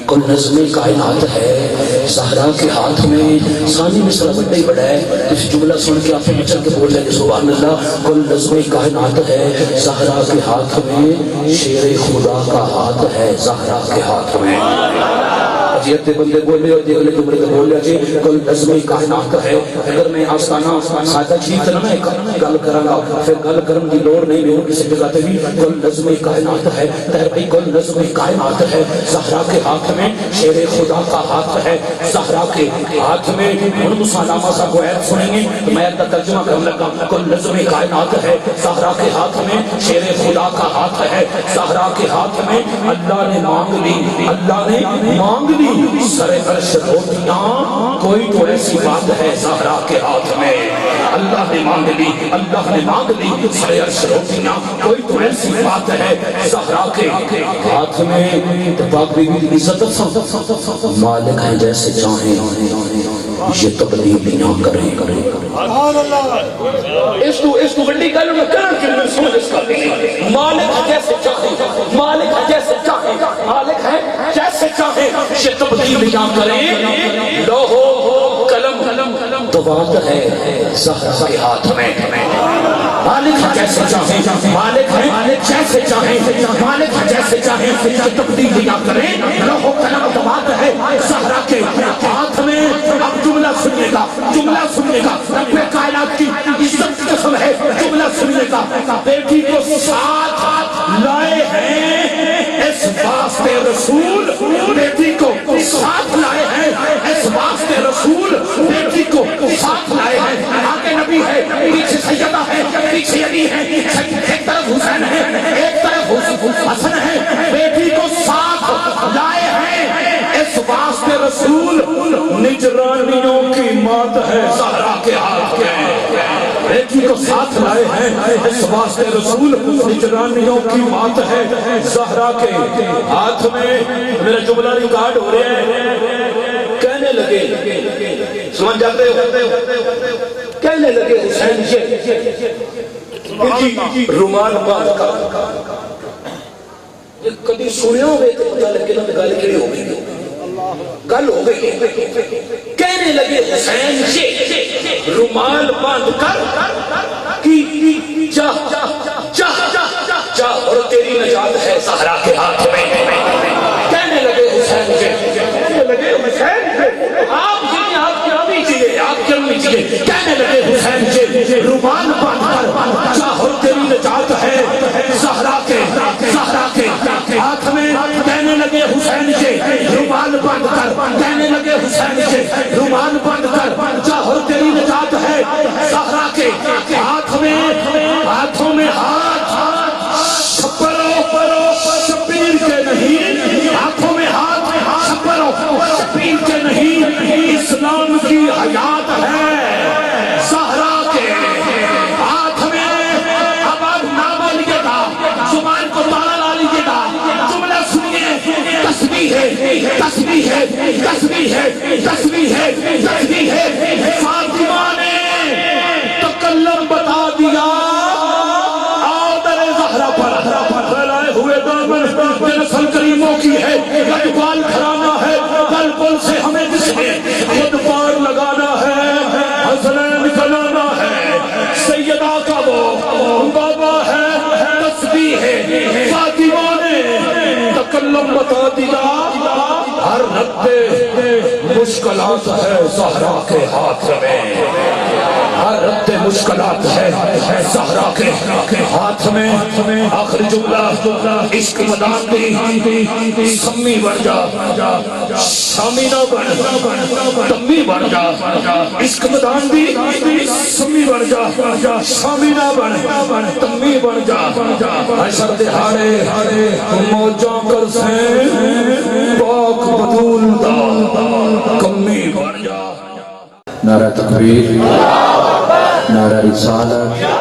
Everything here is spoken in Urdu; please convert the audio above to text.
کل نظم کائنات ہے زہرا کے ہاتھ میں. ثانی مصرع بڑا ہی بڑا ہے. اس جملہ سن کے آپ مچل کے بول لیں سبحان اللہ. کل نظم کائنات ہے زہرا کے ہاتھ میں, شیر خدا کا ہاتھ ہے زہرا کے ہاتھ میں. جیتے بندے بولے اور دیکھنے جملے کے بول لیا جی کل نظم کائنات ہے. اگر میں آستانہ سادہ چیز نہ گل کراں پھر گل کرن دی لوڑ نہیں میرے کسی جگہ تے بھی. کل نظم کائنات ہے تہر بھائی, کل نظم کائنات ہے زہرا کے ہاتھ میں, شیر خدا کا ہاتھ ہے زہرا کے ہاتھ میں. ان مسالمہ سا کو ایت سنیں گے تو میں اپنا ترجمہ کرنے لگا. کل نظم کائنات ہے زہرا کے ہاتھ میں, شیر خدا کا ہاتھ ہے زہرا کے ہاتھ میں. اللہ نے مانگ لی, اللہ نے مانگ لی سر عرش روٹیاں, کوئی تو ایسی بات ہے زہرا کے ہاتھ میں. اللہ نے مانگ لی, اللہ نے مانگ لی سر عرش روٹیاں, کوئی تو ایسی بات ہے زہرا کے ہاتھ میں. پاک بی بی کی عزت مالک ہیں جیسے چاہیں یہ تبدیلیاں کریں. اس کو بڑی گل میں کرن کے میں سمجھ اس کا نہیں. مالک جیسے چاہیں, مالک جیسے چاہیں, مالک ہے جیسے چاہیں یہ تبدیلیاں کریں. لوہو قلم تو بات ہے زہرا کے ہاتھ میں. مالک جیسے چاہیں, مالک ہے جیسے چاہیں, مالک جیسے چاہیں یہ تبدیلیاں کریں. لوہو قلم تو بات ہے زہرا کے ہاتھ میں. اب جملہ سننے کا, جملہ سننے کا, رب کائنات کی عزت کی قسم ہے جملہ سننے کا. بیٹی کو ساتھ لائے ہیں اس واسطے رسول, بیٹی کو ساتھ لائے ہیں اس واسطے رسول, بیٹی کو ساتھ لائے ہیں. آگے نبی ہے, پیچھے سیدہ ہے, پیچھے علی ہے, ایک طرف حسین ہے, ایک طرف حسن ہے. بیٹی کو ساتھ لائے ہیں اس واسطے رسول, نجرانیوں کی مات ہے زہرا کے ہاتھ میں. بیٹی کو ساتھ لائے ہیں اس واسطے رسول, نجرانیوں کی مات ہے زہرا کے ہاتھ میں. میرا جملہ ریکارڈ ہو رہا ہے. کہنے لگے سمجھ جاتے ہو, کہنے لگے حسین جی رومال باندھ کر. کبھی سنے ہوئے تو پتہ لگے نا گل کیڑی ہو گئی, گل ہو گئی. کہنے لگے حسین جی رومال باندھ کر کی جا جا جا اور تیری نجات ہے زہرا کے ہاتھ میں. کہنے لگے حسین جی, کہنے لگے حسین جی آپ جی آپ کیا بھی چاہیے, آپ کیا بھی چاہیے. کہنے لگے حسین جی رومال باندھ کر جا اور تیری نجات ہے زہرا کے ہاتھ میں. کہنے لگے حسین جی رومال باندھ کر, کہنے لگے حسین جی رومال باندھ کر جا اور تیری نجات ہے زہرا کے ہاتھ میں. ہاتھوں میں ہاتھ چھپرو شبیر کے نہیں, ہاتھوں میں ہاتھ چھپرو شبیر کے نہیں. اسلام کی حیات ہے زہرا کے ہاتھ میں. اب آپ نہ بولیے گا, زبان کو تالا لا لیجیے گا. جملہ سنیے, تسبیح ہے, تسبیح ہے, تسبیح ہے, تسبیح ہے, تسبیح ہے. فاطمہ نے تکلم بتا دیا آدر زہرا پر. پھیلائے ہوئے دامن یہ نسل کریموں کی ہے, اقبال گھرانہ ہے. کل پل سے ہمیں جس نے خود پار لگانا ہے, حسنین کلانا ہے, سیدہ کا وہ بابا ہے. تسبیح ہے, فاطمہ نے تکلم بتا دیا. ہر رد مشکلات ہے زہرا کے ہاتھ میں, ہر رد مشکلات ہے زہرا کے ہاتھ میں. آخری جملہ عشق مدان دی سمی بن جا, شامی نہ بن, تمی بن جا. عشق مدان دی سمی بن جا, شامی نہ بن, تمی بن جا. حشر دہاڑے موجوں کر سے پاک بدول دا کمی بن جا. نعرہ تکبیر, نعرہ رسالت.